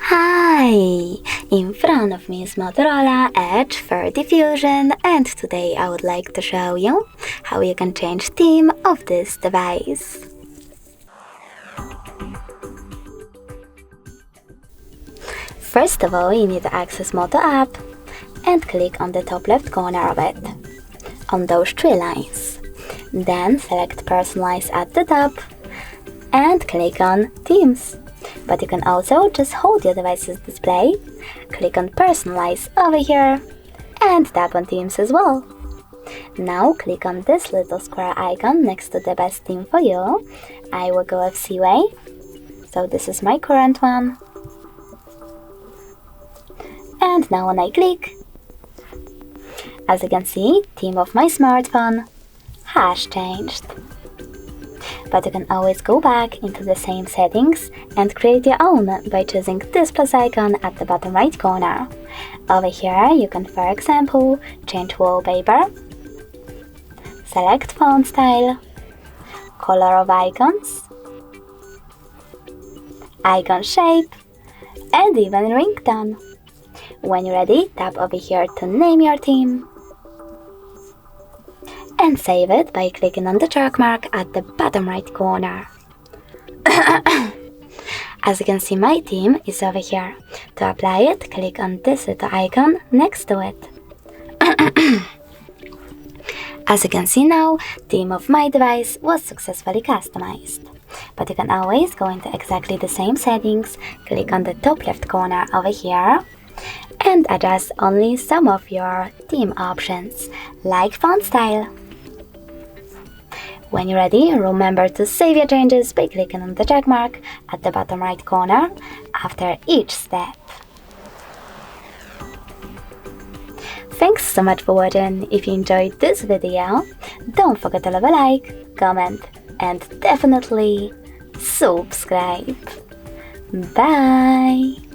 Hi! In front of me is Motorola Edge for diffusion, and today I would like to show you how you can change theme of this device. First of all, you need to access Moto app and click on the top left corner of it, on those three lines. Then select Personalize at the top and click on Themes. But you can also just hold your device's display, click on Personalize over here, and tap on Themes as well. Now click on this little square icon next to the best theme for you. I will go with Seaway, so this is my current one. And now when I click, as you can see, theme of my smartphone has changed. But you can always go back into the same settings and create your own by choosing this plus icon at the bottom right corner. Over here you can, for example, change wallpaper, select font style, color of icons, icon shape, and even ringtone. When you're ready, tap over here to name your theme and save it by clicking on the check mark at the bottom right corner. As you can see, my theme is over here. To apply it, click on this little icon next to it. As you can see now, theme of my device was successfully customized. But you can always go into exactly the same settings, click on the top left corner over here, and adjust only some of your theme options, like font style. When you're ready, remember to save your changes by clicking on the check mark at the bottom right corner after each step. Thanks so much for watching. If you enjoyed this video, don't forget to leave a like, comment, and definitely subscribe. Bye!